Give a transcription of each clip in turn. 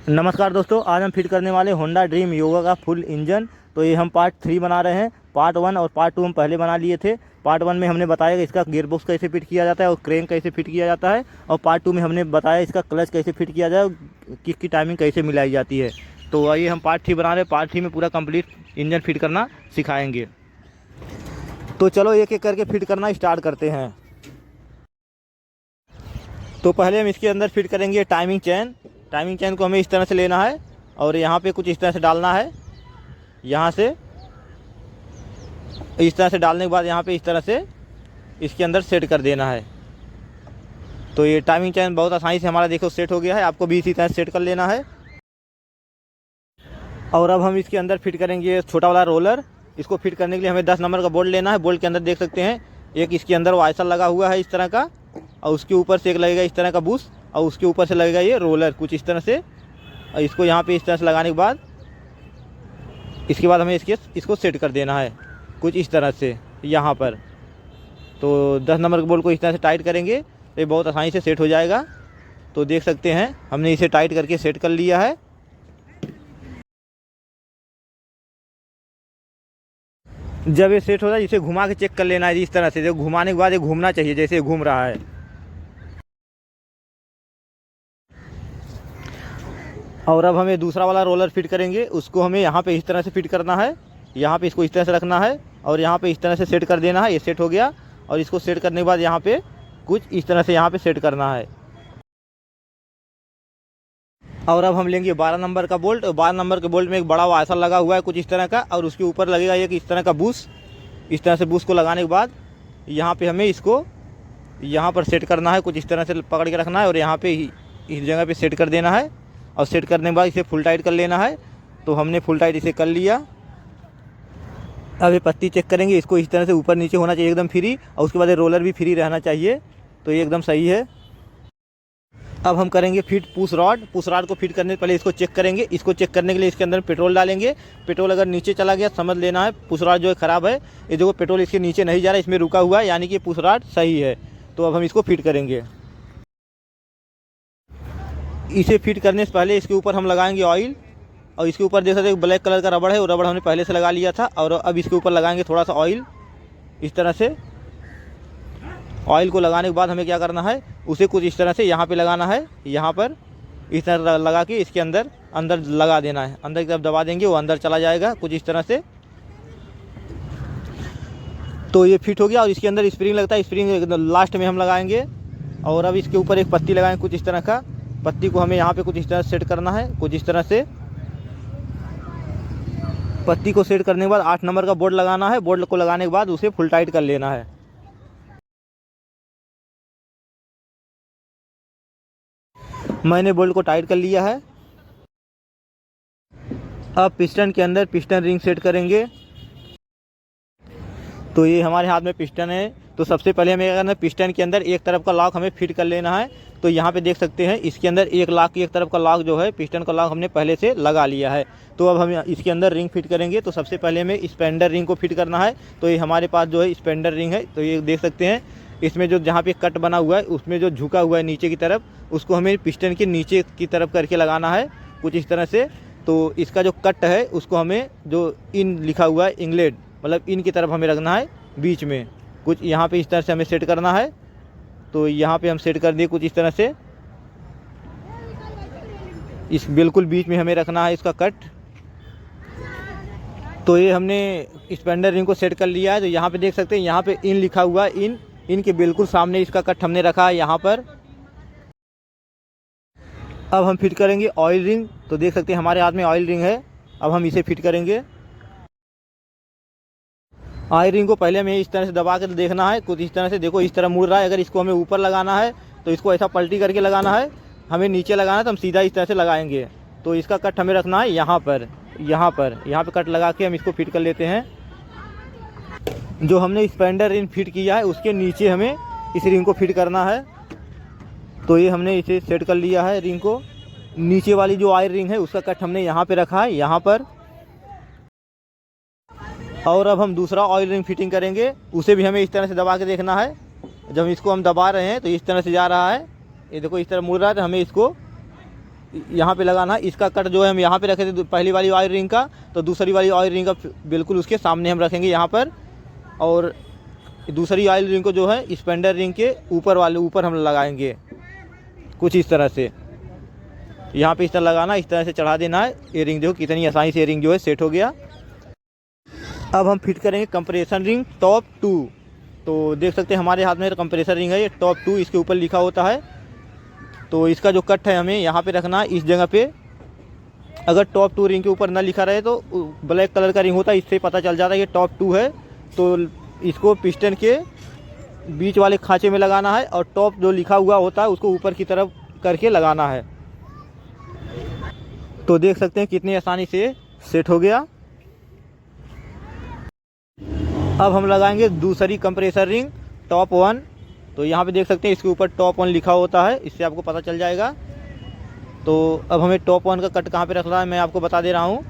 नमस्कार दोस्तों, आज हम फिट करने वाले होंडा ड्रीम योगा का फुल इंजन। तो ये हम पार्ट 3 बना रहे हैं। पार्ट 1 और पार्ट 2 हम पहले बना लिए थे। पार्ट 1 में हमने बताया कि इसका गियर बॉक्स कैसे फिट किया जाता है और क्रैंक कैसे फिट किया जाता है, और पार्ट 2 में हमने बताया इसका क्लच कैसे फिट किया जाए और किसकी टाइमिंग कैसे मिलाई जाती है। तो आइए हम पार्ट 3 बना रहे हैं। पार्ट 3 में पूरा कंप्लीट इंजन फिट करना सिखाएँगे। तो चलो एक एक करके फिट करना स्टार्ट करते हैं। तो पहले हम इसके अंदर फिट करेंगे टाइमिंग चैन। टाइमिंग चैन को हमें इस तरह से लेना है और यहाँ पे कुछ इस तरह से डालना है। यहाँ से इस तरह से डालने के बाद यहाँ पे इस तरह से इसके अंदर सेट कर देना है। तो ये टाइमिंग चैन बहुत आसानी से हमारा देखो सेट हो गया है। आपको भी इसी तरह सेट कर लेना है। और अब हम इसके अंदर फिट करेंगे छोटा वाला रोलर। इसको फिट करने के लिए हमें 10 नंबर का बोल्ट लेना है। बोल्ट के अंदर देख सकते हैं एक इसके अंदर वाइसर लगा हुआ है इस तरह का, और उसके ऊपर से एक लगेगा इस तरह का बुश, और उसके ऊपर से लगेगा ये रोलर कुछ इस तरह से। और इसको यहाँ पे इस तरह से लगाने के बाद इसके बाद हमें इसको सेट कर देना है कुछ इस तरह से यहाँ पर। तो 10 नंबर के बोल्ट को इस तरह से टाइट करेंगे तो ये बहुत आसानी से सेट हो जाएगा। तो देख सकते हैं हमने इसे टाइट करके सेट कर लिया है। जब ये सेट हो जाए इसे घुमा के चेक कर लेना है इस तरह से। जो घुमाने के बाद ये घूमना चाहिए जैसे घूम रहा है। और अब हमें दूसरा वाला रोलर फिट करेंगे। उसको हमें यहाँ पे इस तरह से फिट करना है। यहाँ पे इसको इस तरह से रखना है और यहाँ पे इस तरह से सेट कर देना है। ये सेट हो गया। और इसको सेट करने के बाद यहाँ पे कुछ इस तरह से यहाँ पे सेट करना है। और अब हम लेंगे 12 नंबर का बोल्ट। 12 नंबर के बोल्ट में एक बड़ा वाइसर लगा हुआ है कुछ इस तरह का, और उसके ऊपर लगेगा एक इस तरह का बुश। इस तरह से बुश को लगाने के बाद यहाँ पे हमें इसको यहाँ पर सेट करना है। कुछ इस तरह से पकड़ के रखना है और यहाँ पे इस जगह पे सेट कर देना है। और सेट करने के बाद इसे फुल टाइट कर लेना है। तो हमने फुल टाइट इसे कर लिया। अब ये पत्ती चेक करेंगे। इसको इस तरह से ऊपर नीचे होना चाहिए एकदम फ्री, और उसके बाद ये रोलर भी फ्री रहना चाहिए। तो ये एकदम सही है। अब हम करेंगे fit push rod. Push rod को फिट करने से पहले इसको चेक करेंगे। इसको चेक करने के लिए इसके अंदर पेट्रोल डालेंगे। पेट्रोल अगर नीचे चला गया समझ लेना है पुश रॉड जो है ख़राब है। ये देखो पेट्रोल इसके नीचे नहीं जा रहा है, इसमें रुका हुआ है, यानी कि पुश रॉड सही है। तो अब हम इसको फिट करेंगे। इसे फिट करने से पहले इसके ऊपर हम लगाएंगे ऑयल। और इसके ऊपर देख सकते हैं ब्लैक कलर का रबड़ है, वो रबड़ हमने पहले से लगा लिया था। और अब इसके ऊपर लगाएंगे थोड़ा सा ऑयल इस तरह से। ऑयल को लगाने के बाद हमें क्या करना है, उसे कुछ इस तरह से यहाँ पे लगाना है। यहाँ पर इस तरह लगा के इसके अंदर लगा देना है। अंदर की तरफ दबा देंगे, वो अंदर चला जाएगा कुछ इस तरह से। तो ये फिट हो गया। और इसके अंदर स्प्रिंग लगता है, स्प्रिंग लास्ट में हम लगाएंगे। और अब इसके ऊपर एक पत्ती लगाएंगे कुछ इस तरह का। पत्ती को हमें यहाँ पे कुछ इस तरह सेट करना है कुछ इस तरह से। पत्ती को सेट करने के बाद 8 नंबर का बोल्ट लगाना है। बोल्ट को लगाने के बाद उसे फुल टाइट कर लेना है। मैंने बोल्ट को टाइट कर लिया है। अब पिस्टन के अंदर पिस्टन रिंग सेट करेंगे। तो ये हमारे हाथ में पिस्टन है। तो सबसे पहले हमें क्या करना है, पिस्टन के अंदर एक तरफ का लॉक हमें फिट कर लेना है। तो यहाँ पे देख सकते हैं इसके अंदर एक लॉक की एक तरफ का लॉक जो है पिस्टन का लॉक हमने पहले से लगा लिया है। तो अब हम इसके अंदर रिंग फिट करेंगे। तो सबसे पहले हमें स्पेंडर रिंग को फिट करना है। तो ये हमारे पास जो है स्पेंडर रिंग है। तो ये देख सकते हैं इसमें जो जहाँ पे कट बना हुआ है उसमें जो झुका हुआ है नीचे की तरफ, उसको हमें पिस्टन के नीचे की तरफ करके लगाना है कुछ इस तरह से। तो इसका जो कट है उसको हमें जो इन लिखा हुआ है इंगलेट, मतलब इन की तरफ हमें रखना है बीच में कुछ यहाँ पे इस तरह से हमें सेट करना है। तो यहाँ पे हम सेट कर दिए कुछ इस तरह से। इस बिल्कुल बीच में हमें रखना है इसका कट। तो ये हमने स्पेंडर रिंग को सेट कर लिया है। तो यहाँ पे देख सकते हैं यहाँ पे इन लिखा हुआ है, इन के बिल्कुल सामने इसका कट हमने रखा है यहाँ पर। अब हम फिट करेंगे ऑयल रिंग। तो देख सकते हैं हमारे हाथ में ऑयल रिंग है। अब हम इसे फिट करेंगे। ऑयल रिंग को पहले हमें इस तरह से दबा कर देखना है कुछ इस तरह से। देखो इस तरह मुड़ रहा है। अगर इसको हमें ऊपर लगाना है तो इसको ऐसा पलटी करके लगाना है। हमें नीचे लगाना है तो हम सीधा इस तरह से लगाएंगे। तो इसका कट हमें रखना है यहाँ पे कट लगा के हम इसको फिट कर लेते हैं। जो हमने स्पेंडर रिंग फिट किया है उसके नीचे हमें इस रिंग को फिट करना है। तो ये हमने इसे सेट कर लिया है रिंग को। नीचे वाली जो ऑयल रिंग है उसका कट हमने यहाँ पे रखा है यहाँ पर। और अब हम दूसरा ऑयल रिंग फिटिंग करेंगे। उसे भी हमें इस तरह से दबा के देखना है। जब इसको हम दबा रहे हैं तो इस तरह से जा रहा है। ये देखो इस तरह मुड़ रहा है। तो हमें इसको यहाँ पे लगाना है। इसका कट जो है हम यहाँ पे रखे थे पहली वाली ऑयल रिंग का, तो दूसरी वाली ऑयल रिंग का बिल्कुल उसके सामने हम रखेंगे यहाँ पर, और दूसरी ऑयल रिंग को जो है स्पेंडर रिंग के ऊपर हम लगाएंगे कुछ इस तरह से। यहाँ पे इस तरह लगाना, इस तरह से चढ़ा देना है। ये रिंग देखो कितनी आसानी से ये रिंग जो है सेट हो गया। अब हम फिट करेंगे कंप्रेसर रिंग टॉप 2। तो देख सकते हैं हमारे हाथ में कंप्रेसर रिंग है, ये टॉप 2 इसके ऊपर लिखा होता है। तो इसका जो कट है हमें यहाँ पे रखना है इस जगह पे। अगर टॉप 2 रिंग के ऊपर ना लिखा रहे तो ब्लैक कलर का रिंग होता है, इससे पता चल जाता है ये टॉप 2 है। तो इसको पिस्टन के बीच वाले खांचे में लगाना है, और टॉप जो लिखा हुआ होता है उसको ऊपर की तरफ करके लगाना है। तो देख सकते हैं कितनी आसानी से सेट हो गया। अब हम लगाएंगे दूसरी कंप्रेसर रिंग टॉप 1। तो यहाँ पे देख सकते हैं इसके ऊपर टॉप 1 लिखा होता है, इससे आपको पता चल जाएगा। तो अब हमें टॉप 1 का कट कहाँ पे रखना है मैं आपको बता दे रहा हूँ।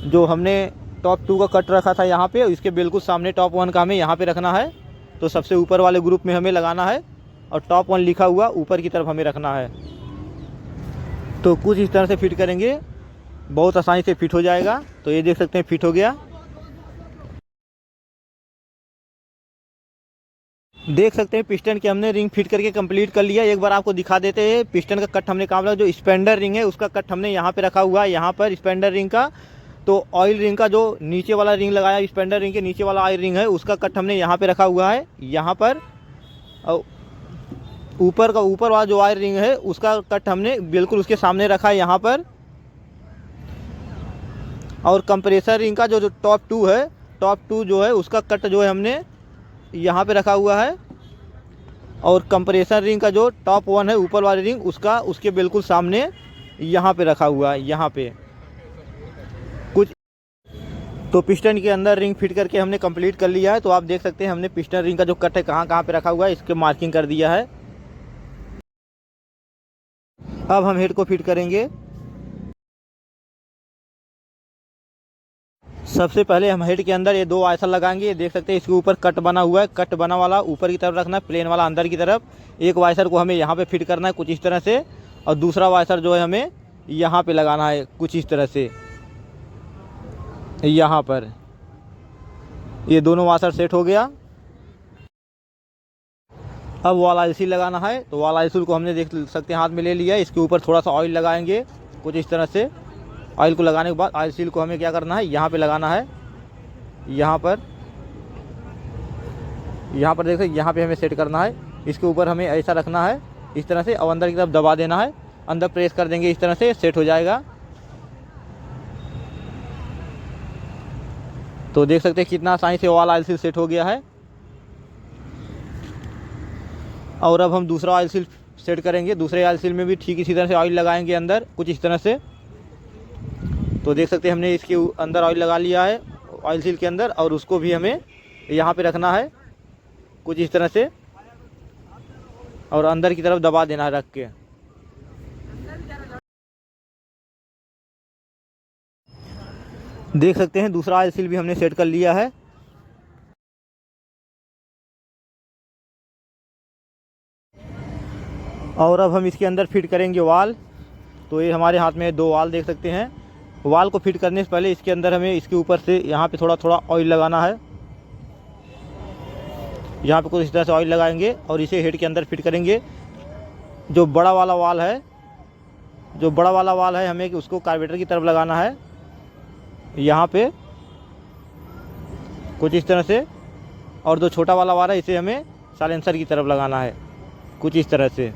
जो हमने टॉप 2 का कट रखा था यहाँ पे, इसके बिल्कुल सामने टॉप 1 का हमें यहाँ पे रखना है। तो सबसे ऊपर वाले ग्रुप में हमें लगाना है, और टॉप 1 लिखा हुआ ऊपर की तरफ हमें रखना है। तो कुछ इस तरह से फिट करेंगे, बहुत आसानी से फिट हो जाएगा। तो ये देख सकते हैं फिट हो गया। देख सकते हैं पिस्टन की हमने रिंग फिट करके कंप्लीट कर लिया। एक बार आपको दिखा देते हैं पिस्टन का कट हमने काम लगा। जो स्पेंडर रिंग है उसका कट हमने यहाँ पे रखा हुआ है, यहाँ पर स्पेंडर रिंग का। तो ऑयल रिंग का जो नीचे वाला रिंग लगाया, स्पेंडर रिंग के नीचे वाला ऑयल रिंग है, उसका कट हमने यहाँ पे रखा हुआ है यहाँ पर। और ऊपर वाला जो ऑयल रिंग है उसका कट हमने बिल्कुल उसके सामने रखा है यहाँ पर। और कंप्रेसर रिंग का जो टॉप 2 है, टॉप 2 जो है उसका कट जो है हमने यहाँ पे रखा हुआ है। और कंप्रेसर रिंग का जो टॉप 1 है ऊपर वाली रिंग, उसके बिल्कुल सामने यहाँ पे रखा हुआ है यहाँ पे कुछ। तो पिस्टन के अंदर रिंग फिट करके हमने कंप्लीट कर लिया है। तो आप देख सकते हैं हमने पिस्टन रिंग का जो कट है कहाँ कहाँ पे रखा हुआ है, इसके मार्किंग कर दिया है। अब हम हेड को फिट करेंगे। सबसे पहले हम हेड के अंदर ये 2 वाइसर लगाएंगे। देख सकते हैं इसके ऊपर कट बना हुआ है, कट बना वाला ऊपर की तरफ रखना है, प्लेन वाला अंदर की तरफ। एक वाइसर को हमें यहाँ पे फिट करना है कुछ इस तरह से, और दूसरा वाइसर जो है हमें यहाँ पे लगाना है कुछ इस तरह से यहाँ पर। ये दोनों वाइसर सेट हो गया। अब वॉल आईसी लगाना है। तो वॉल आईसी को हमने देख सकते हैं हाथ में ले लिया है। इसके ऊपर थोड़ा सा ऑयल लगाएंगे कुछ इस तरह से। ऑयल को लगाने के बाद ऑयल सील को हमें क्या करना है, यहाँ पे लगाना है, यहाँ पर देख सकते यहाँ पे हमें सेट करना है। इसके ऊपर हमें ऐसा रखना है इस तरह से, और अंदर की तरफ दबा देना है। अंदर प्रेस कर देंगे, इस तरह से सेट हो जाएगा। तो देख सकते हैं कितना आसानी से वाला ऑयल सील सेट हो गया है। और अब हम दूसरा ऑयल सील सेट करेंगे। दूसरे ऑयल सील में भी ठीक इसी तरह से ऑयल लगाएंगे अंदर कुछ इस तरह से। तो देख सकते हैं हमने इसके अंदर ऑयल लगा लिया है ऑयल सील के अंदर, और उसको भी हमें यहाँ पे रखना है कुछ इस तरह से, और अंदर की तरफ दबा देना है रख के। देख सकते हैं दूसरा ऑयल सील भी हमने सेट कर लिया है। और अब हम इसके अंदर फिट करेंगे वाल। तो ये हमारे हाथ में 2 वाल देख सकते हैं। वाल को फिट करने से पहले इसके अंदर हमें इसके ऊपर से यहाँ पे थोड़ा थोड़ा ऑयल लगाना है। यहाँ पे कुछ इस तरह से ऑयल लगाएंगे और इसे हेड के अंदर फिट करेंगे। जो बड़ा वाला वाल है हमें उसको कार्बोरेटर की तरफ लगाना है यहाँ पे कुछ इस तरह से, और जो छोटा वाला वाल है इसे हमें साइलेंसर की तरफ लगाना है कुछ इस तरह से।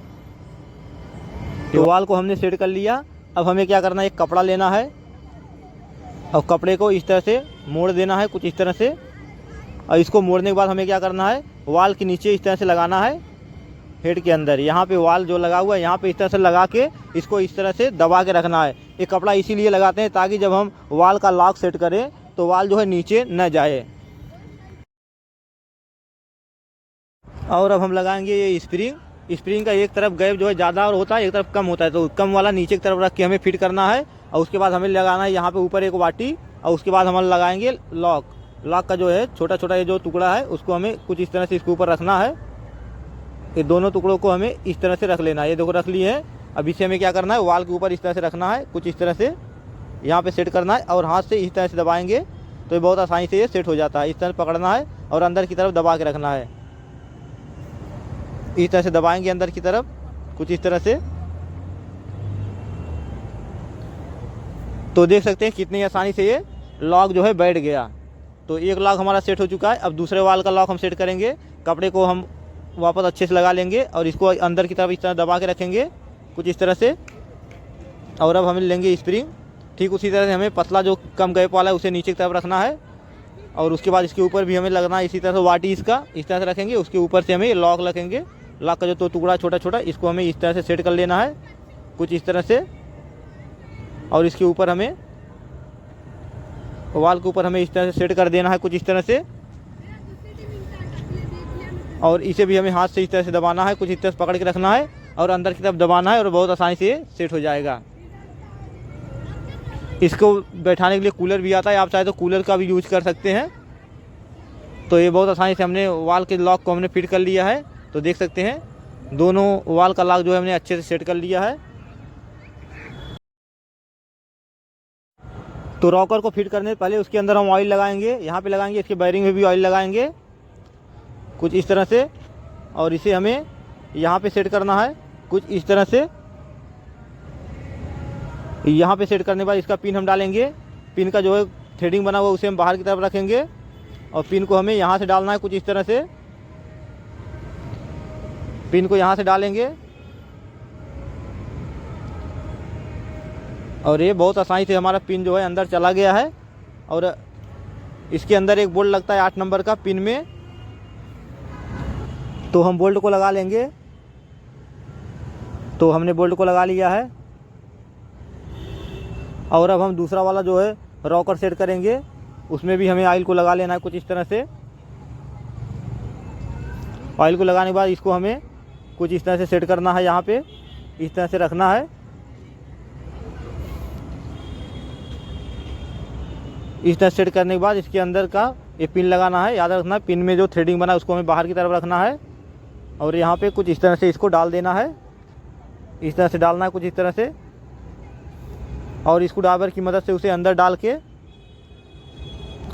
तो वाल को हमने सेट कर लिया। अब हमें क्या करना है, एक कपड़ा लेना है और कपड़े को इस तरह से मोड़ देना है कुछ इस तरह से, और इसको मोड़ने के बाद हमें क्या करना है, वाल के नीचे इस तरह से लगाना है हेड के अंदर। यहाँ पे वाल जो लगा हुआ है यहाँ पे इस तरह से लगा के इसको इस तरह से दबा के रखना है। ये कपड़ा इसीलिए लगाते हैं ताकि जब हम वाल का लॉक सेट करें तो वाल जो है नीचे न जाए। और अब हम लगाएंगे ये स्प्रिंग का एक तरफ गैप जो है ज़्यादा और होता है, एक तरफ कम होता है। तो कम वाला नीचे की तरफ रख के हमें फिट करना है, और उसके बाद हमें लगाना है यहाँ पे ऊपर एक वाटी, और उसके बाद हम लगाएंगे लॉक का जो है छोटा छोटा ये जो टुकड़ा है उसको हमें कुछ इस तरह से इसके ऊपर रखना है। ये दोनों टुकड़ों को हमें इस तरह से रख लेना है। ये देखो रख लिए हैं। अब इसे हमें क्या करना है, वाल के ऊपर इस तरह से रखना है, कुछ इस तरह से यहाँ पे सेट करना है और हाथ से इस तरह से दबाएंगे तो ये बहुत आसानी से ये सेट हो जाता है। इस तरह पकड़ना है और अंदर की तरफ दबा के रखना है। इस तरह से दबाएंगे अंदर की तरफ कुछ इस तरह से, तो देख सकते हैं कितनी आसानी से ये लॉक जो है बैठ गया। तो एक लॉक हमारा सेट हो चुका है। अब दूसरे वाल का लॉक हम सेट करेंगे। कपड़े को हम वापस अच्छे से लगा लेंगे और इसको अंदर की तरफ इस तरह दबा के रखेंगे कुछ इस तरह से। और अब हम लेंगे स्प्रिंग, ठीक उसी तरह से हमें पतला जो कम गैप वाला है उसे नीचे की तरफ रखना है और उसके बाद इसके ऊपर भी हमें लगना है इसी तरह से वाटी इसका इस तरह से रखेंगे। उसके ऊपर से हमें लॉक रखेंगे, लॉक का जो तो टुकड़ा छोटा छोटा इसको हमें इस तरह से सेट कर लेना है कुछ इस तरह से। और इसके ऊपर हमें वाल के ऊपर हमें इस तरह से सेट कर देना है कुछ इस तरह से। और इसे भी हमें हाथ से इस तरह से दबाना है, कुछ इस तरह से पकड़ के रखना है और अंदर की तरफ दबाना है और बहुत आसानी से सेट हो जाएगा। इसको बैठाने के लिए कूलर भी आता है, आप चाहे तो कूलर का भी यूज कर सकते हैं। तो ये बहुत आसानी से हमने वाल के लॉक को हमने फिट कर लिया है। तो देख सकते हैं दोनों वाल का लॉक जो है हमने अच्छे से सेट कर लिया है। तो रॉकर को फिट करने से पहले उसके अंदर हम ऑयल लगाएंगे, यहाँ पे लगाएंगे, इसके बैरिंग में भी ऑयल लगाएंगे कुछ इस तरह से। और इसे हमें यहाँ पे सेट करना है कुछ इस तरह से। यहाँ पे सेट करने के बाद इसका पिन हम डालेंगे। पिन का जो है थ्रेडिंग बना हुआ उसे हम बाहर की तरफ रखेंगे और पिन को हमें यहाँ से डालना है कुछ इस तरह से। पिन को यहाँ से डालेंगे और ये बहुत आसानी से हमारा पिन जो है अंदर चला गया है। और इसके अंदर एक बोल्ट लगता है 8 नंबर का पिन में, तो हम बोल्ट को लगा लेंगे। तो हमने बोल्ट को लगा लिया है और अब हम दूसरा वाला जो है रॉकर सेट करेंगे, उसमें भी हमें ऑयल को लगा लेना है कुछ इस तरह से। ऑयल को लगाने के बाद इसको हमें कुछ इस तरह से सेट करना है, यहाँ पे इस तरह से रखना है। इस तरह सेट करने के बाद इसके अंदर का ये पिन लगाना है, याद रखना पिन में जो थ्रेडिंग बना है उसको हमें बाहर की तरफ रखना है और यहाँ पे कुछ इस तरह से इसको डाल देना है, इस तरह से डालना है कुछ इस तरह से। और स्क्रू ड्राइवर की मदद से उसे अंदर डाल के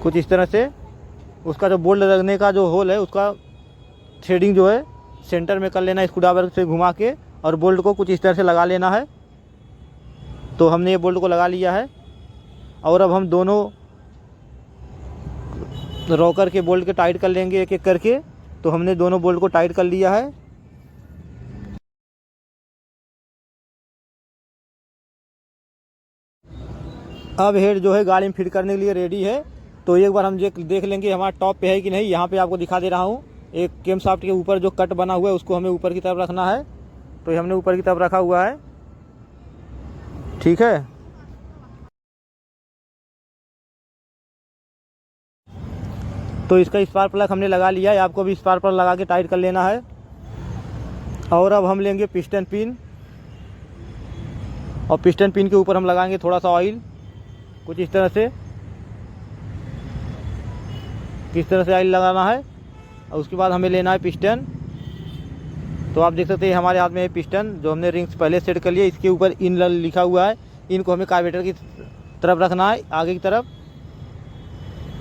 कुछ इस तरह से उसका जो बोल्ट लगने का जो होल है उसका थ्रेडिंग जो है सेंटर में कर लेना, स्क्रू ड्राइवर से घुमा के और बोल्ट को कुछ इस तरह से लगा लेना है। तो हमने ये बोल्ट को लगा लिया है और अब हम दोनों रॉकर के बोल्ट के टाइट कर लेंगे एक एक करके। तो हमने दोनों बोल्ट को टाइट कर लिया है। अब हेड जो है गाड़ी में फिट करने के लिए रेडी है। तो एक बार हम देख लेंगे हमारा टॉप पे है कि नहीं। यहाँ पे आपको दिखा दे रहा हूँ, एक केम शाफ्ट के ऊपर जो कट बना हुआ है उसको हमें ऊपर की तरफ रखना है। तो ये हमने ऊपर की तरफ रखा हुआ है, ठीक है। तो इसका स्पार्क प्लग हमने लगा लिया है, आपको भी स्पार्क प्लग लगा के टाइट कर लेना है। और अब हम लेंगे पिस्टन पिन और पिस्टन पिन के ऊपर हम लगाएंगे थोड़ा सा ऑयल कुछ इस तरह से। किस तरह से ऑयल लगाना है और उसके बाद हमें लेना है पिस्टन। तो आप देख सकते हैं हमारे हाथ में है पिस्टन जो हमने रिंग्स पहले सेट कर लिया। इसके ऊपर इन लिखा हुआ है, इनको हमें कार्बोरेटर की तरफ रखना है आगे की तरफ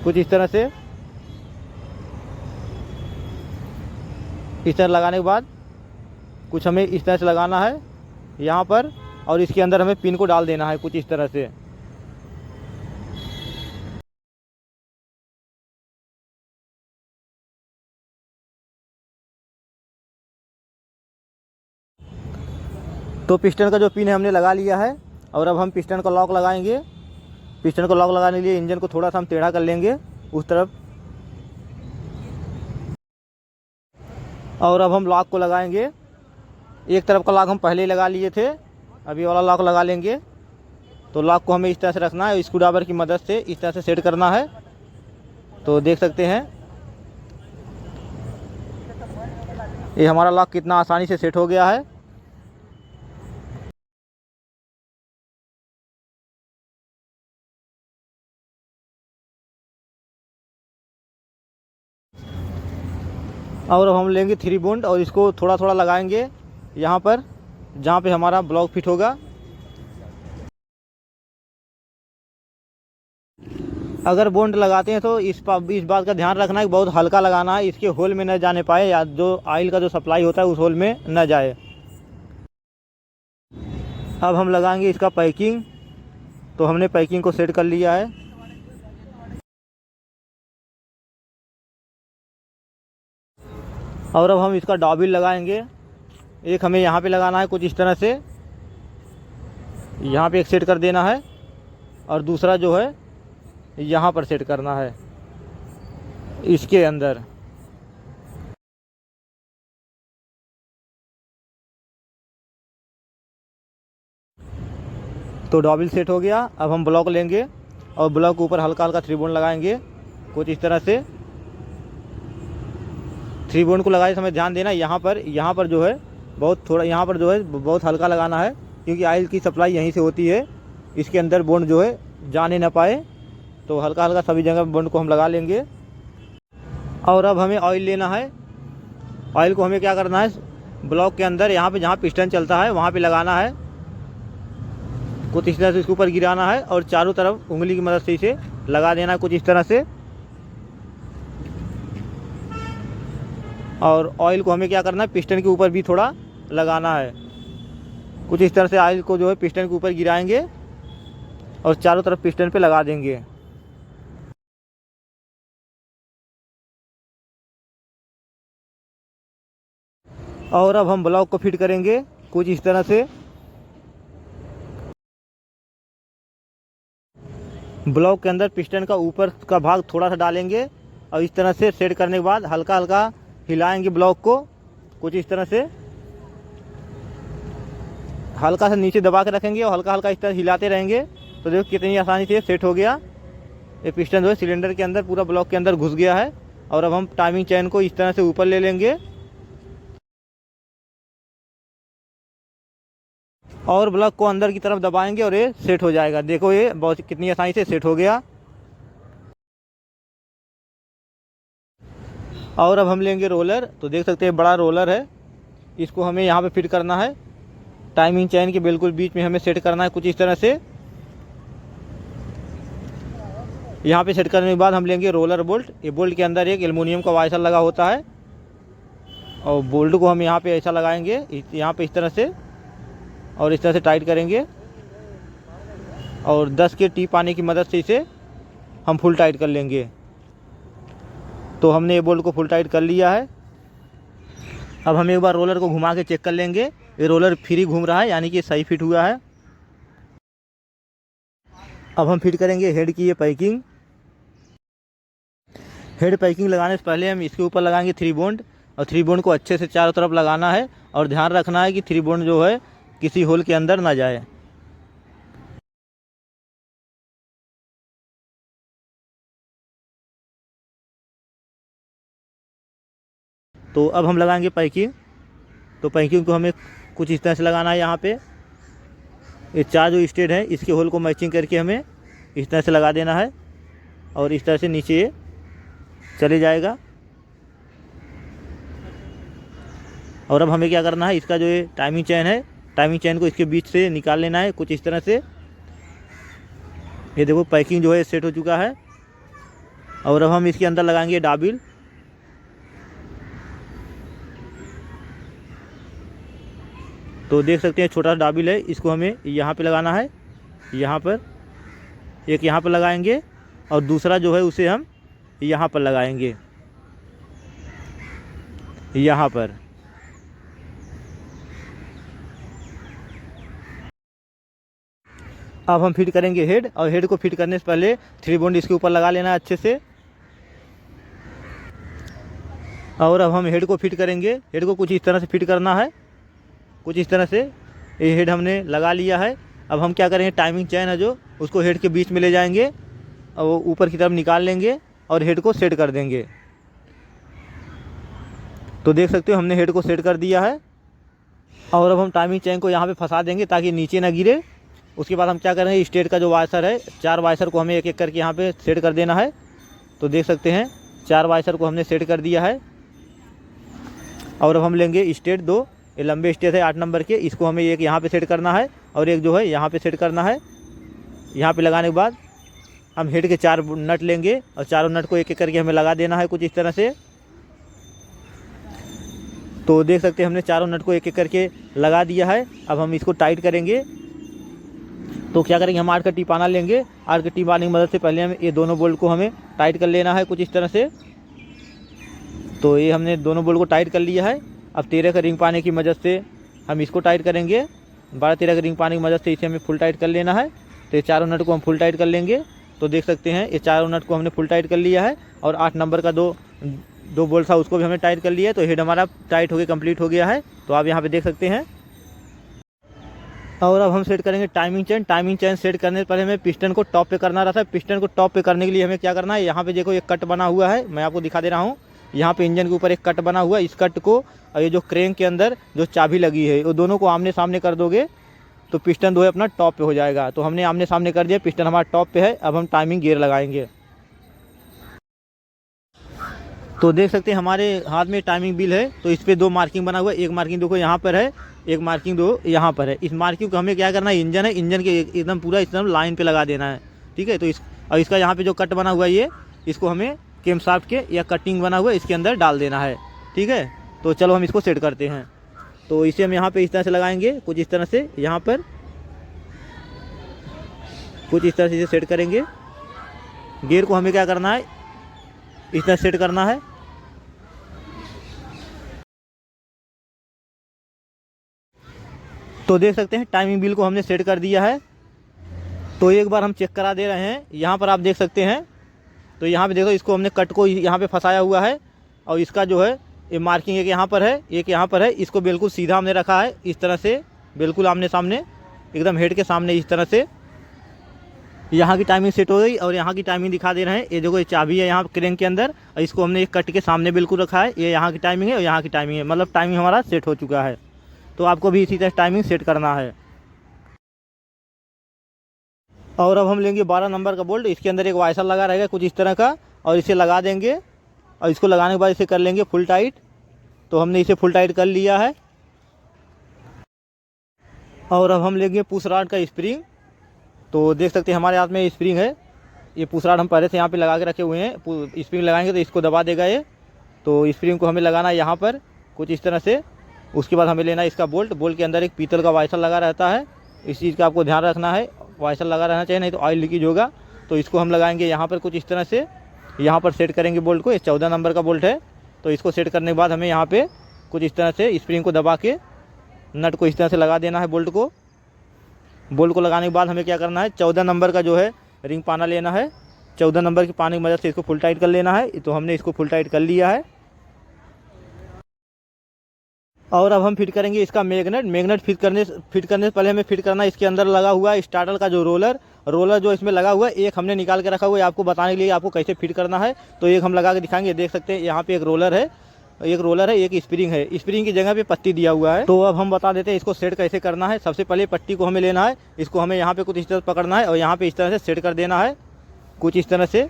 कुछ इस तरह से। इस तरह लगाने के बाद कुछ हमें इस तरह से लगाना है यहाँ पर और इसके अंदर हमें पिन को डाल देना है कुछ इस तरह से। तो पिस्टन का जो पिन है हमने लगा लिया है और अब हम पिस्टन का लॉक लगाएंगे। पिस्टन को लॉक लगाने के लिए इंजन को थोड़ा सा हम टेढ़ा कर लेंगे उस तरफ और अब हम लॉक को लगाएंगे। एक तरफ का लॉक हम पहले ही लगा लिए थे, अभी वाला लॉक लगा लेंगे। तो लॉक को हमें इस तरह से रखना है, स्क्रू ड्राइवर की मदद से इस तरह से सेट करना है। तो देख सकते हैं ये हमारा लॉक कितना आसानी से सेट हो गया है। और अब हम लेंगे 3 बॉन्ड और इसको थोड़ा थोड़ा लगाएंगे यहाँ पर जहाँ पे हमारा ब्लॉक फिट होगा। अगर बॉन्ड लगाते हैं तो इस बात का ध्यान रखना है कि बहुत हल्का लगाना है, इसके होल में न जाने पाए या जो ऑयल का जो सप्लाई होता है उस होल में न जाए। अब हम लगाएंगे इसका पैकिंग। तो हमने पैकिंग को सेट कर लिया है। और अब हम इसका डॉबिल लगाएंगे। एक हमें यहाँ पे लगाना है कुछ इस तरह से, यहाँ पे एक सेट कर देना है और दूसरा जो है यहाँ पर सेट करना है इसके अंदर। तो डॉबिल सेट हो गया। अब हम ब्लॉक लेंगे और ब्लॉक के ऊपर हल्का हल्का 3 बॉन्ड लगाएंगे कुछ इस तरह से। 3 बॉन्ड को लगाए समय ध्यान देना यहाँ पर जो है बहुत थोड़ा, यहाँ पर जो है बहुत हल्का लगाना है, क्योंकि ऑयल की सप्लाई यहीं से होती है, इसके अंदर बॉन्ड जो है जाने ना पाए। तो हल्का हल्का सभी जगह बॉन्ड को हम लगा लेंगे। और अब हमें ऑयल लेना है। ऑयल को हमें क्या करना है, ब्लॉक के अंदर यहाँ पे जहाँ पिस्टन चलता है वहाँ पे लगाना है। कुछ इस तरह से इसके ऊपर गिराना है और चारों तरफ उंगली की मदद से इसे लगा देना है कुछ इस तरह से। और ऑयल को हमें क्या करना है, पिस्टन के ऊपर भी थोड़ा लगाना है। कुछ इस तरह से ऑयल को जो है पिस्टन के ऊपर गिराएंगे और चारों तरफ पिस्टन पे लगा देंगे। और अब हम ब्लॉक को फिट करेंगे कुछ इस तरह से। ब्लॉक के अंदर पिस्टन का ऊपर का भाग थोड़ा सा डालेंगे और इस तरह से सेट करने के बाद हल्का हल्का हिलाएंगे ब्लॉक को कुछ इस तरह से। हल्का सा नीचे दबा के रखेंगे और हल्का हल्का इस तरह हिलाते रहेंगे। तो देखो कितनी आसानी से सेट हो गया। ये पिस्टन जो है सिलेंडर के अंदर पूरा ब्लॉक के अंदर घुस गया है। और अब हम टाइमिंग चेन को इस तरह से ऊपर ले लेंगे और ब्लॉक को अंदर की तरफ दबाएंगे और ये सेट हो जाएगा। देखो ये बहुत कितनी आसानी से सेट हो गया। और अब हम लेंगे रोलर। तो देख सकते हैं बड़ा रोलर है, इसको हमें यहाँ पे फिट करना है। टाइमिंग चेन के बिल्कुल बीच में हमें सेट करना है कुछ इस तरह से। यहाँ पे सेट करने के बाद हम लेंगे रोलर बोल्ट। ये बोल्ट के अंदर एक एल्युमिनियम का वाइसर लगा होता है और बोल्ट को हम यहाँ पे ऐसा लगाएंगे, यहाँ पे इस तरह से, और इस तरह से टाइट करेंगे और 10 के टी पानी की मदद से इसे हम फुल टाइट कर लेंगे। तो हमने ये बोल्ट को फुल टाइट कर लिया है। अब हम एक बार रोलर को घुमा के चेक कर लेंगे। ये रोलर फ्री घूम रहा है, यानी कि सही फिट हुआ है। अब हम फिट करेंगे हेड की ये पैकिंग। हेड पैकिंग लगाने से पहले हम इसके ऊपर लगाएंगे 3 बॉन्ड और 3 बॉन्ड को अच्छे से चारों तरफ लगाना है और ध्यान रखना है कि 3 बॉन्ड जो है किसी होल के अंदर ना जाए। तो अब हम लगाएंगे पैकिंग। तो पैकिंग को हमें कुछ इस तरह से लगाना है। यहाँ पे ये 4 जो स्टेट है इसके होल को मैचिंग करके हमें इस तरह से लगा देना है और इस तरह से नीचे ये चले जाएगा। और अब हमें क्या करना है, इसका जो ये टाइमिंग चेन है, टाइमिंग चेन को इसके बीच से निकाल लेना है कुछ इस तरह से। ये देखो पैकिंग जो है सेट हो चुका है। और अब हम इसके अंदर लगाएंगे डॉबिल। तो देख सकते हैं छोटा सा डॉबिल है, इसको हमें यहाँ पे लगाना है। यहाँ पर एक यहाँ पर लगाएंगे और दूसरा जो है उसे हम यहाँ पर लगाएंगे, यहाँ पर। अब हम फिट करेंगे हेड और हेड को फिट करने से पहले 3 बॉन्ड इसके ऊपर लगा लेना है अच्छे से। और अब हम हेड को फिट करेंगे। हेड को कुछ इस तरह से फिट करना है कुछ इस तरह से। ये हेड हमने लगा लिया है। अब हम क्या करेंगे, टाइमिंग चेन है जो उसको हेड के बीच में ले जाएंगे और वो ऊपर की तरफ निकाल लेंगे और हेड को सेट कर देंगे। तो देख सकते हो हमने हेड को सेट कर दिया है। और अब हम टाइमिंग चेन को यहाँ पे फंसा देंगे ताकि नीचे ना गिरे। उसके बाद हम क्या करेंगे, स्टेट का जो वाइसर है 4 वाइसर को हमें एक एक करके यहाँ पे सेट कर देना है। तो देख सकते हैं 4 वाइसर को हमने सेट कर दिया है। और अब हम लेंगे स्टेट 2 ये लंबे स्टेज है 8 नंबर के, इसको हमें एक यहाँ पे सेट करना है और एक जो है यहाँ पे सेट करना है। यहाँ पे लगाने के बाद हम हेड के 4 नट लेंगे और चारों नट को एक एक करके हमें लगा देना है कुछ इस तरह से। तो देख सकते हैं हमने चारों नट को एक एक करके लगा दिया है। अब हम इसको टाइट करेंगे। तो क्या करेंगे, हम 8 का टीपाना लेंगे। 8 का टीपाने की मदद से पहले हम ये दोनों बोल्ट को हमें टाइट कर लेना है कुछ इस तरह से। तो ये हमने दोनों बोल्ट को टाइट कर लिया है। अब 13 का रिंग पाने की मदद से हम इसको टाइट करेंगे। 12-13 का रिंग पाने की मदद से इसे हमें फुल टाइट कर लेना है। तो ये चारों नट को हम फुल टाइट कर लेंगे। तो देख सकते हैं ये चारों नट को हमने फुल टाइट कर लिया है और 8 नंबर का दो बोल्ट था उसको भी हमने टाइट कर लिया है। तो हेड हमारा टाइट होकर कंप्लीट हो गया है। तो आप यहाँ पे देख सकते हैं। और अब हम सेट करेंगे timing chain. Timing chain set करने से पहले हमें पिस्टन को टॉप पे करना रहता है। पिस्टन को टॉप पे करने के लिए हमें क्या करना है, यहाँ पे देखो एक कट बना हुआ है, मैं आपको दिखा दे रहा हूँ। यहाँ पे इंजन के ऊपर एक कट बना हुआ है। इस कट को और ये जो क्रेंक के अंदर जो चाबी लगी है वो दोनों को आमने सामने कर दोगे तो पिस्टन जो है अपना टॉप पे हो जाएगा। तो हमने आमने सामने कर दिया, पिस्टन हमारा टॉप पे है। अब हम टाइमिंग गियर लगाएंगे। तो देख सकते हैं हमारे हाथ में टाइमिंग बिल है। तो इस पर 2 मार्किंग बना हुआ है। एक मार्किंग देखो यहाँ पर है, एक मार्किंग दो यहाँ पर है। इस मार्किंग को हमें क्या करना है, इंजन है, इंजन के एकदम पूरा एकदम लाइन पे लगा देना है। ठीक है। तो और इसका यहाँ पे जो कट बना हुआ है ये, इसको हमें केम शाफ्ट के या कटिंग बना हुआ है इसके अंदर डाल देना है। ठीक है। तो चलो हम इसको सेट करते हैं। तो इसे हम यहाँ पे इस तरह से लगाएंगे कुछ इस तरह से, यहाँ पर कुछ इस तरह से इसे सेट करेंगे। गियर को हमें क्या करना है, इस तरह सेट करना है। तो देख सकते हैं टाइमिंग बिल को हमने सेट कर दिया है। तो एक बार हम चेक करा दे रहे हैं। यहाँ पर आप देख सकते हैं। तो यहाँ पे देखो, इसको हमने कट को यहाँ पे फंसाया हुआ है और इसका जो है ये मार्किंग एक यहाँ पर है, एक यहाँ पर है। इसको बिल्कुल सीधा हमने रखा है इस तरह से, बिल्कुल आमने सामने एकदम हेड के सामने इस तरह से। यहाँ की टाइमिंग सेट हो गई और यहाँ की टाइमिंग दिखा दे रहे हैं। ये देखो ये चाबी है यहाँ क्रेंक के अंदर और इसको हमने एक कट के सामने बिल्कुल रखा है। ये यहाँ की टाइमिंग है और यहाँ की टाइमिंग है, मतलब टाइमिंग हमारा सेट हो चुका है। तो आपको भी इसी तरह टाइमिंग सेट करना है। और अब हम लेंगे 12 नंबर का बोल्ट। इसके अंदर एक वाइसर लगा रहेगा कुछ इस तरह का और इसे लगा देंगे और इसको लगाने के बाद इसे कर लेंगे फुल टाइट। तो हमने इसे फुल टाइट कर लिया है। और अब हम लेंगे पुश रॉड का स्प्रिंग। तो देख सकते हैं हमारे हाथ में स्प्रिंग है। ये पुश रॉड हम पहले से यहाँ पे लगा के रखे हुए हैं। स्प्रिंग लगाएंगे तो इसको दबा देगा ये। तो स्प्रिंग को हमें लगाना है यहाँ पर कुछ इस तरह से। उसके बाद हमें लेना है इसका बोल्ट। बोल्ट के अंदर एक पीतल का वाइसर लगा रहता है, इस चीज़ का आपको ध्यान रखना है। वाइसर लगा रहना चाहिए, नहीं तो ऑयल लीकेज होगा। तो इसको हम लगाएंगे यहाँ पर कुछ इस तरह से, यहाँ पर सेट करेंगे बोल्ट को। ये 14 नंबर का बोल्ट है। तो इसको सेट करने के बाद हमें यहाँ पे कुछ इस तरह से स्प्रिंग को दबा के नट को इस तरह से लगा देना है बोल्ट को। बोल्ट को लगाने के बाद हमें क्या करना है, 14 नंबर का जो है रिंग पाना लेना है। 14 नंबर की पाने की मदद से इसको फुल टाइट कर लेना है। तो हमने इसको फुल टाइट कर लिया है। और अब हम फिट करेंगे इसका मैग्नेट। मैग्नेट फिट करने से पहले हमें फिट करना है इसके अंदर लगा हुआ है स्टार्टर का जो रोलर जो इसमें लगा हुआ है, एक हमने निकाल के रखा हुआ है आपको बताने के लिए आपको कैसे फिट करना है। तो एक हम लगा के दिखाएंगे। देख सकते हैं यहाँ पे एक रोलर है, एक स्प्रिंग है। स्प्रिंग की जगह पे पट्टी दिया हुआ है। तो अब हम बता देते हैं इसको सेट कैसे करना है। सबसे पहले पट्टी को हमें लेना है, इसको हमें यहाँ पे कुछ इस तरह पकड़ना है और यहाँ पे इस तरह से सेट कर देना है कुछ इस तरह से।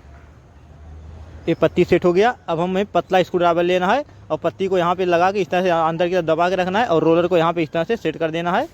ये पत्ती सेट हो गया। अब हमें पतला स्क्रू ड्राइवर लेना है और पत्ती को यहाँ पे लगा के इस तरह से अंदर की तरफ दबा के रखना है और रोलर को यहाँ पे इस तरह से सेट कर देना है।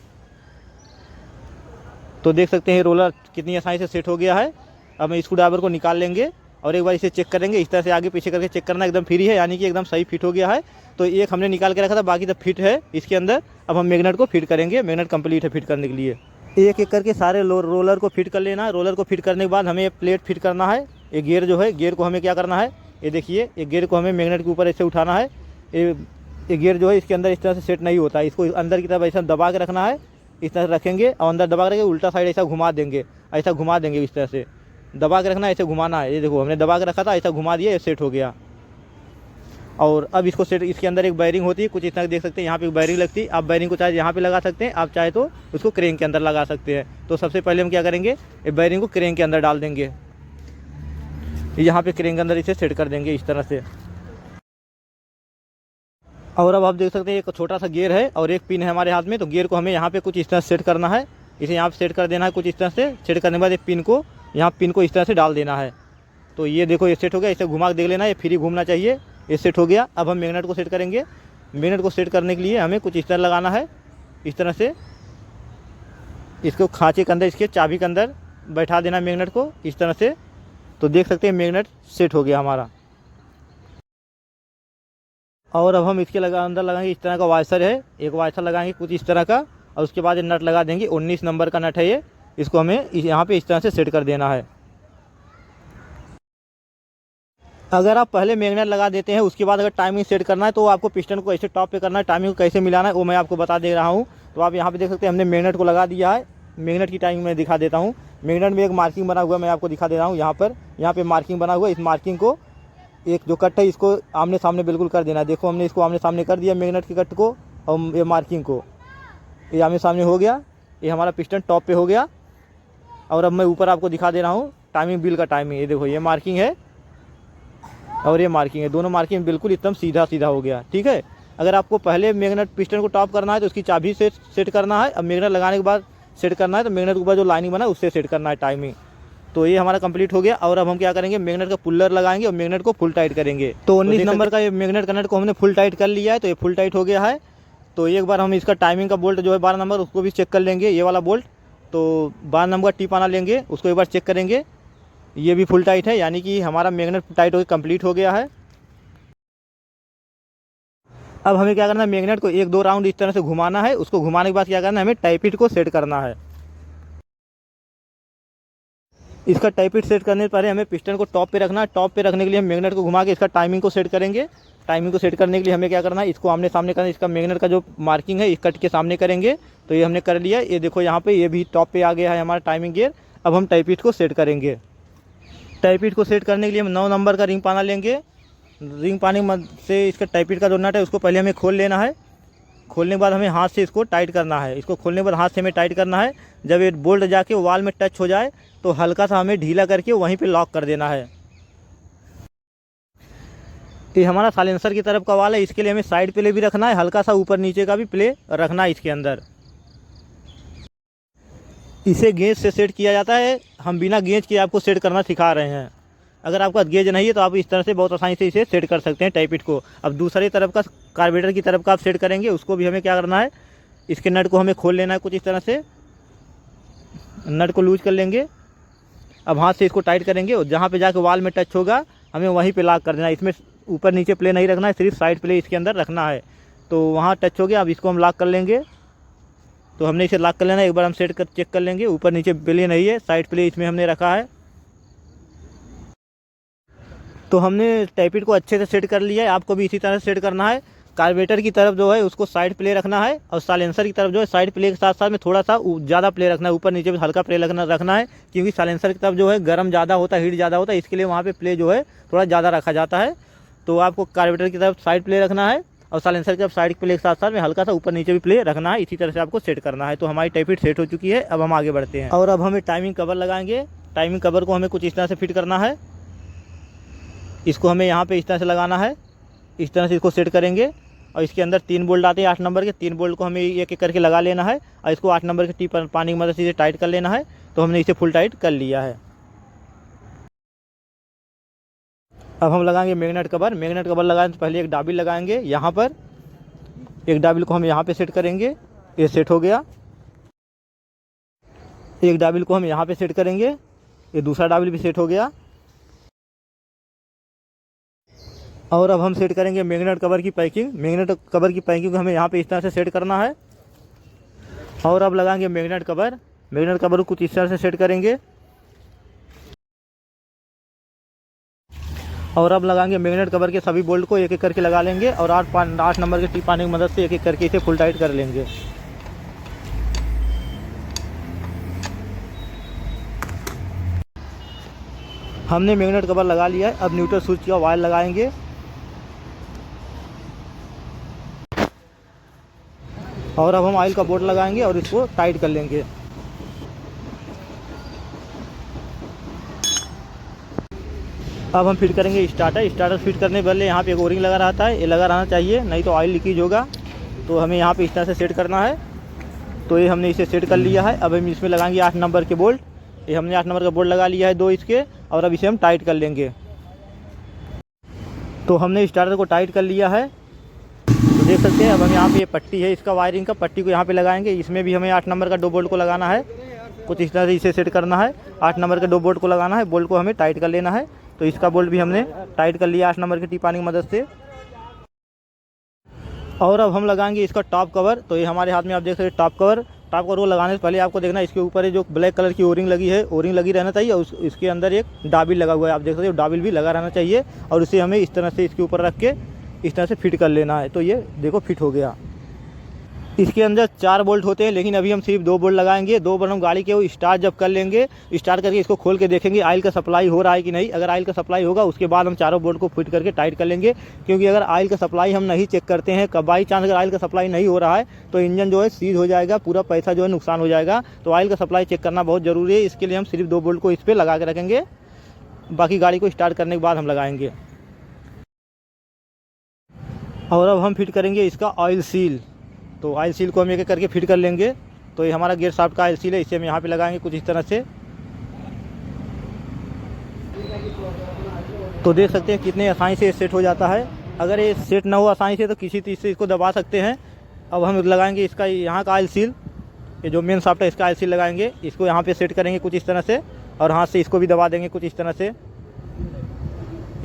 तो देख सकते हैं रोलर कितनी आसानी से सेट हो गया है। अब हम स्क्रू ड्राइवर को निकाल लेंगे और एक बार इसे चेक करेंगे। इस तरह से आगे पीछे करके चेक करना, एकदम फ्री है, यानी कि एकदम सही फिट हो गया है। तो एक हमने निकाल के रखा था, बाकी तो फिट है इसके अंदर। अब हम मैग्नेट को फिट करेंगे। मैग्नेट कंप्लीट है फिट करने के लिए। एक एक करके सारे रोलर को फिट कर लेना है। रोलर को फिट करने के बाद हमें प्लेट फिट करना है। ये गियर जो है, गियर को हमें क्या करना है, ये देखिए ये गियर को हमें मैग्नेट के ऊपर ऐसे उठाना है। ये गियर जो है इसके अंदर इस तरह से सेट नहीं होता है, इसको अंदर की तरफ ऐसा दबा के रखना है। इस तरह से रखेंगे और अंदर दबा के उल्टा साइड ऐसा घुमा देंगे, इस तरह से दबा के रखना है, ऐसे घुमाना है। ये देखो हमने दबा के रखा था, ऐसा घुमा दिया, ये सेट हो गया। और अब इसको सेट, इसके अंदर एक बैरिंग होती है कुछ इस तरह देख सकते हैं। यहाँ पे एक बैरिंग लगती है। आप बैरिंग को चाहे यहाँ पे लगा सकते हैं, आप चाहे तो उसको क्रेन के अंदर लगा सकते हैं। तो सबसे पहले हम क्या करेंगे, ये बैरिंग को क्रेन के अंदर डाल देंगे। यहाँ पे क्रेन के अंदर इसे सेट कर देंगे इस तरह से। और अब आप देख सकते हैं एक छोटा सा गियर है और एक पिन है हमारे हाथ में। तो गियर को हमें यहाँ पे कुछ इस तरह सेट करना है, इसे यहाँ पे सेट कर देना है कुछ इस तरह से। सेट करने के बाद एक पिन को इस तरह से डाल देना है। तो ये देखो ये सेट हो गया। इसे घुमा के देख लेना, ये फ्री घूमना चाहिए। ये सेट हो गया। अब हम मैग्नेट को सेट करेंगे। मैग्नेट को सेट करने के लिए हमें कुछ इस तरह लगाना है, इस तरह से इसको खाँचे के अंदर, इसके चाबी के अंदर बैठा देना मैग्नेट को इस तरह से। तो देख सकते हैं मैग्नेट सेट हो गया हमारा। और अब हम इसके अंदर लगाएंगे इस तरह का वाइसर है, एक वाइसर लगाएंगे कुछ इस तरह का, और उसके बाद ये नट लगा देंगे। 19 नंबर का नट है ये, इसको हमें यहाँ पे इस तरह से सेट कर देना है। अगर आप पहले मैग्नेट लगा देते हैं, उसके बाद अगर टाइमिंग सेट करना है तो आपको पिस्टन को ऐसे टॉप पे करना है, टाइमिंग को कैसे मिलाना है वो मैं आपको बता दे रहा हूँ। तो आप यहाँ पे देख सकते हैं हमने मैग्नेट को लगा दिया है। मैग्नेट की टाइमिंग मैं दिखा देता हूँ। मैग्नेट में एक मार्किंग बना हुआ है, मैं आपको दिखा दे रहा हूँ। यहाँ पे मार्किंग बना हुआ है, इस मार्किंग को एक जो कट है इसको आमने सामने बिल्कुल कर देना है। देखो हमने इसको आमने सामने कर दिया मैग्नेट के कट को, और ये मार्किंग को ये आमने सामने हो गया। ये हमारा पिस्टन टॉप पे हो गया। और अब मैं ऊपर आपको दिखा दे रहा हूँ टाइमिंग बिल का टाइमिंग। ये देखो ये मार्किंग है और ये मार्किंग है, दोनों मार्किंग बिल्कुल एकदम सीधा सीधा हो गया। ठीक है, अगर आपको पहले मैग्नेट पिस्टन को टॉप करना है तो उसकी चाबी से सेट करना है, अब मैग्नेट लगाने के बाद सेट करना है तो मैग्नेट के ऊपर जो लाइनिंग बना है उससे सेट करना है टाइमिंग। तो ये हमारा कंप्लीट हो गया। और अब हम क्या करेंगे, मैग्नेट का पुल्लर लगाएंगे और मैग्नेट को फुल टाइट करेंगे। तो 19 नंबर का ये मैग्नेट का नट को हमने फुल टाइट कर लिया है, तो ये फुल टाइट हो गया है। तो एक बार हम इसका टाइमिंग का बोल्ट जो है 12 नंबर उसको भी चेक कर लेंगे, ये वाला बोल्ट। तो 12 नंबर का टिप आना लेंगे, उसको एक बार चेक करेंगे। ये भी फुल टाइट है, यानी कि हमारा मैग्नेट टाइट होकर कंप्लीट हो गया है। अब हमें क्या करना है, मैग्नेट को 1-2 राउंड इस तरह से घुमाना है। उसको घुमाने के बाद क्या करना है, हमें टाइपिट को सेट करना है। इसका टाइपिट सेट करने से पहले हमें पिस्टन को टॉप पे रखना है। टॉप पे रखने के लिए हम मैग्नेट को घुमा के इसका टाइमिंग को सेट करेंगे। टाइमिंग को सेट करने के लिए हमें क्या करना है, इसको आमने सामने करना है। इसका मैग्नेट का जो मार्किंग है इस कट के सामने करेंगे। तो ये हमने कर लिया। ये देखो यहाँ पे ये भी टॉप पे आ गया है हमारा टाइमिंग गियर। अब हम टाइपिट को सेट करेंगे। टाइपिट को सेट करने के लिए हम 9 नंबर का रिंग पाना लेंगे। रिंग पाने से इसका टाइपिट का जो नट है उसको पहले हमें खोल लेना है। खोलने के बाद हमें हाथ से इसको टाइट करना है। इसको खोलने के बाद हाथ से हमें टाइट करना है। जब ये बोल्ट जाके वॉल में टच हो जाए तो हल्का सा हमें ढीला करके वहीं पे लॉक कर देना है। ये हमारा साइलेंसर की तरफ का वाल है, इसके लिए हमें साइड प्ले भी रखना है, हल्का सा ऊपर नीचे का भी प्ले रखना है इसके अंदर। इसे गेज से सेट किया जाता है। हम बिना गेज के आपको सेट करना सिखा रहे हैं। अगर आपका गेज नहीं है तो आप इस तरह से बहुत आसानी से इसे सेट कर सकते हैं टाइपिट को। अब दूसरी तरफ का कार्बोरेटर की तरफ का आप सेट करेंगे, उसको भी हमें क्या करना है, इसके नट को हमें खोल लेना है कुछ इस तरह से। नट को लूज कर लेंगे। अब हाथ से इसको टाइट करेंगे और जहाँ पे जाके वाल में टच होगा हमें वहीं पे लॉक कर देना है। इसमें ऊपर नीचे प्ले नहीं रखना है, सिर्फ साइड प्ले इसके अंदर रखना है। तो वहाँ टच हो गया। अब इसको हम लॉक कर लेंगे। तो हमने इसे लॉक कर लेना है। एक बार हम सेट कर चेक कर लेंगे, ऊपर नीचे प्ले नहीं है, साइड प्ले इसमें हमने रखा है। तो हमने टाइपिट को अच्छे से सेट कर लिया है। आपको भी इसी तरह से सेट करना है। कार्बोरेटर की तरफ जो है उसको साइड प्ले रखना है, और साइलेंसर की तरफ जो है साइड प्ले के साथ साथ में थोड़ा सा ज़्यादा प्ले रखना है, ऊपर नीचे भी हल्का प्ले रखना है। क्योंकि साइलेंसर की तरफ जो है गर्म ज़्यादा होता है, हीट ज़्यादा होता है, इसके लिए वहाँ पे प्ले जो है थोड़ा ज़्यादा रखा जाता है। तो आपको कार्बोरेटर की तरफ साइड प्ले रखना है और साइलेंसर की तरफ साइड प्ले के साथ साथ में हल्का सा ऊपर नीचे भी प्ले रखना है। इसी तरह से आपको सेट करना है। तो हमारी टाइपिट सेट हो चुकी है। अब हम आगे बढ़ते हैं और अब हमें टाइमिंग कवर लगाएंगे। टाइमिंग कवर को हमें कुछ इस तरह से फिट करना है। इसको हमें यहाँ पे इस तरह से लगाना है। इस तरह से इसको सेट करेंगे और इसके अंदर 3 बोल्ट आते हैं 8 नंबर के। 3 बोल्ट को हमें एक एक करके लगा लेना है और इसको 8 नंबर के टिप पानी की मदद से इसे टाइट कर लेना है। तो हमने इसे फुल टाइट कर लिया है। अब हम लगाएंगे मैग्नेट कवर। मैग्नेट कवर लगाने से पहले एक डाबिल लगाएंगे। यहाँ पर एक डाबिल को हम यहाँ पे सेट करेंगे। ये सेट हो गया। एक डाबिल को हम यहाँ पे सेट करेंगे। ये दूसरा डाबिल भी सेट हो गया। और अब हम सेट करेंगे मैग्नेट कवर की पैकिंग। मैग्नेट कवर की पैकिंग को हमें यहाँ पे इस तरह से सेट करना है। और अब लगाएंगे मैग्नेट कवर। मैग्नेट कवर को कुछ इस तरह से सेट करेंगे। और अब लगाएंगे मैग्नेट कवर के सभी बोल्ट को एक एक करके लगा लेंगे और 8 नंबर के टिप पाने की मदद से एक एक करके इसे फुल टाइट कर लेंगे। हमने मैग्नेट कवर लगा लिया है। अब न्यूट्रल स्विच का वायर लगाएंगे। और अब हम ऑयल का बोर्ड लगाएंगे और इसको टाइट कर लेंगे। अब हम फिट करेंगे स्टार्टर। स्टार्टर फिट करने पहले यहाँ पे एक ओरिंग लगा रहता है, ये लगा रहना चाहिए, नहीं तो ऑयल लीकेज होगा। तो हमें यहाँ पे इस तरह से सेट करना है। तो ये हमने इसे सेट कर लिया है। अब हम इसमें लगाएंगे 8 नंबर के बोल्ट। ये हमने 8 नंबर का बोल्ट लगा लिया है 2 इसके, और अब इसे हम टाइट कर लेंगे। तो हमने स्टार्टर को टाइट कर लिया है। तो देख देख सकते हैं अब हम यहाँ पे ये पट्टी है इसका वायरिंग का, पट्टी को यहाँ पे लगाएंगे। इसमें भी हमें 8 नंबर का 2 बोल्ट को लगाना है, कुछ इस तरह से इसे सेट करना है। 8 नंबर के 2 बोल्ट को लगाना है, बोल्ट को हमें टाइट कर लेना है। तो इसका बोल्ट भी हमने टाइट कर लिया 8 नंबर की टी-पानी की मदद से। और अब हम लगाएंगे इसका टॉप कवर। तो ये हमारे हाथ में आप देख सकते हैं टॉप कवर को लगाने से पहले आपको देखना है इसके ऊपर जो ब्लैक कलर की ओरिंग लगी है, ओरिंग लगी रहना चाहिए। और इसके अंदर एक डाबिल लगा हुआ है, आप देख सकते हो डाबिल भी लगा रहना चाहिए। और इसे हमें इस तरह से इसके ऊपर रख के इस तरह से फिट कर लेना है। तो ये देखो फिट हो गया। इसके अंदर 4 बोल्ट होते हैं, लेकिन अभी हम सिर्फ 2 बोल्ट लगाएंगे। 2 बोल्ट हम गाड़ी के वो स्टार्ट जब कर लेंगे, स्टार्ट करके इसको खोल के देखेंगे ऑयल का सप्लाई हो रहा है कि नहीं। अगर ऑयल का सप्लाई होगा उसके बाद हम चारों बोल्ट को फिट करके टाइट कर लेंगे। क्योंकि अगर ऑयल का सप्लाई हम नहीं चेक करते हैं, बाई चांस अगर ऑयल का सप्लाई नहीं हो रहा है तो इंजन जो है सीज हो जाएगा, पूरा पैसा जो है नुकसान हो जाएगा। तो ऑयल का सप्लाई चेक करना बहुत ज़रूरी है। इसके लिए हम सिर्फ 2 बोल्ट को इस पर लगा के रखेंगे, बाकी गाड़ी को स्टार्ट करने के बाद हम लगाएंगे। और अब हम फिट करेंगे इसका ऑयल सील। तो ऑयल सील को हम एक एक करके फिट कर लेंगे। तो ये हमारा गियर शाफ्ट का ऑयल सील है, इसे हम यहाँ पे लगाएंगे कुछ इस तरह से। तो देख सकते हैं कितने आसानी से सेट हो जाता है। अगर ये सेट ना हो आसानी से तो किसी चीज़ से इसको दबा सकते हैं। अब हम लगाएंगे इसका यहाँ का ऑयल सील, ये जो मेन शाफ्ट है इसका ऑयल सील लगाएंगे। इसको यहाँ पे सेट करेंगे कुछ इस तरह से और हाथ से इसको भी दबा देंगे कुछ इस तरह से।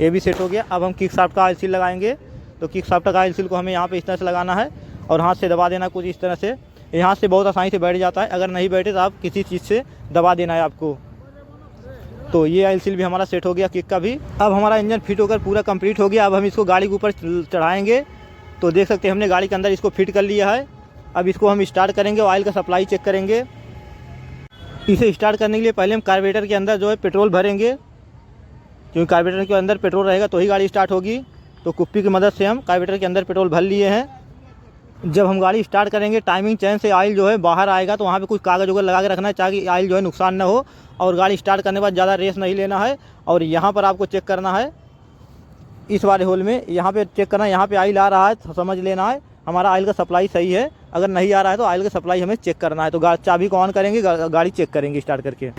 ये भी सेट हो गया। अब हम किक शाफ्ट का ऑयल सील लगाएंगे। तो किक शाफ्ट का ऑयल सील को हमें यहाँ पे इस तरह से लगाना है और हाथ से दबा देना कुछ इस तरह से। यहाँ से बहुत आसानी से बैठ जाता है, अगर नहीं बैठे तो आप किसी चीज़ से दबा देना है आपको। तो ये ऑयल सील भी हमारा सेट हो गया, किक का भी। अब हमारा इंजन फिट होकर पूरा कंप्लीट हो गया। अब हम इसको गाड़ी के ऊपर चढ़ाएंगे। तो देख सकते हैं हमने गाड़ी के अंदर इसको फिट कर लिया है। अब इसको हम स्टार्ट करेंगे, ऑयल का सप्लाई चेक करेंगे। इसे स्टार्ट करने के लिए पहले हम कार्बोरेटर के अंदर जो है पेट्रोल भरेंगे, क्योंकि कार्बोरेटर के अंदर पेट्रोल रहेगा तो ही गाड़ी स्टार्ट होगी। तो कुप्पी की मदद से हम कार्बोरेटर के अंदर पेट्रोल भर लिए हैं। जब हम गाड़ी स्टार्ट करेंगे टाइमिंग चैन से ऑयल जो है बाहर आएगा, तो वहाँ पे कुछ कागज़ वगैरह लगा के रखना है ताकि ऑयल जो है नुकसान ना हो। और गाड़ी स्टार्ट करने के बाद ज़्यादा रेस नहीं लेना है। और यहाँ पर आपको चेक करना है, इस वाले होल में यहाँ पे चेक करना है, यहाँ पे ऑयल आ रहा है तो समझ लेना है हमारा ऑयल का सप्लाई सही है। अगर नहीं आ रहा है तो ऑयल का सप्लाई हमें चेक करना है। तो चाबी को ऑन करेंगे, गाड़ी चेक करेंगे स्टार्ट करके।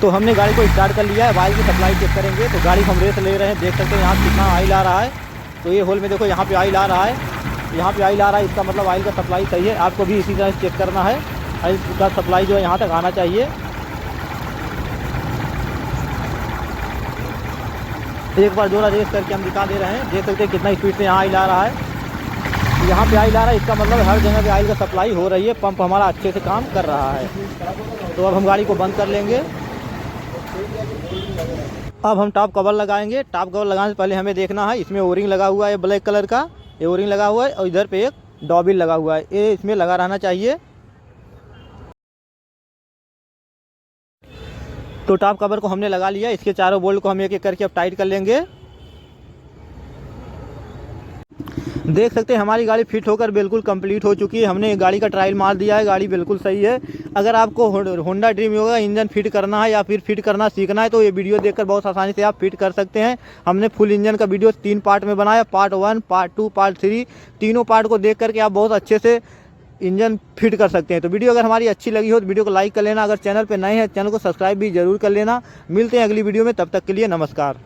तो हमने गाड़ी को स्टार्ट कर लिया है, ऑयल की सप्लाई चेक करेंगे। तो गाड़ी हम रेस ले रहे हैं, देख सकते हैं यहाँ कितना ऑयल आ रहा है। तो ये होल में देखो यहाँ पे ऑयल आ रहा है, यहाँ पे ऑयल आ रहा है, इसका मतलब ऑयल का सप्लाई सही है। आपको भी इसी तरह से चेक करना है, ऑयल का सप्लाई जो है यहाँ तक आना चाहिए। एक बार जोड़ा रेस करके हम दिखा दे रहे हैं, देख सकते हैं कितना स्पीड से यहाँ ऑयल आ रहा है। यहाँ पे ऑयल आ रहा है, इसका मतलब हर जगह पे ऑयल का सप्लाई हो रही है, पंप हमारा अच्छे से काम कर रहा है। तो अब हम गाड़ी को बंद कर लेंगे। अब हम टॉप कवर लगाएंगे। टॉप कवर लगाने से पहले हमें देखना है, इसमें ओरिंग लगा हुआ है ब्लैक कलर का, ये ओरिंग लगा हुआ है और इधर पे एक डॉबिल लगा हुआ है, ये इसमें लगा रहना चाहिए। तो टॉप कवर को हमने लगा लिया, इसके चारों बोल्ट को हम एक एक करके अब टाइट कर लेंगे। देख सकते हैं हमारी गाड़ी फिट होकर बिल्कुल कंप्लीट हो चुकी है। हमने गाड़ी का ट्रायल मार दिया है, गाड़ी बिल्कुल सही है। अगर आपको Honda dream yoga engine fit करना है या फिर फिट करना सीखना है तो ये वीडियो देखकर बहुत आसानी से आप फिट कर सकते हैं। हमने फुल इंजन का वीडियो 3 पार्ट में बनाया, पार्ट 1, पार्ट 2, पार्ट 3। तीनों पार्ट को देख करके आप बहुत अच्छे से इंजन फिट कर सकते हैं। तो वीडियो अगर हमारी अच्छी लगी हो तो वीडियो को लाइक कर लेना। अगर चैनल पर नए हैं चैनल को सब्सक्राइब भी जरूर कर लेना। मिलते हैं अगली वीडियो में, तब तक के लिए नमस्कार।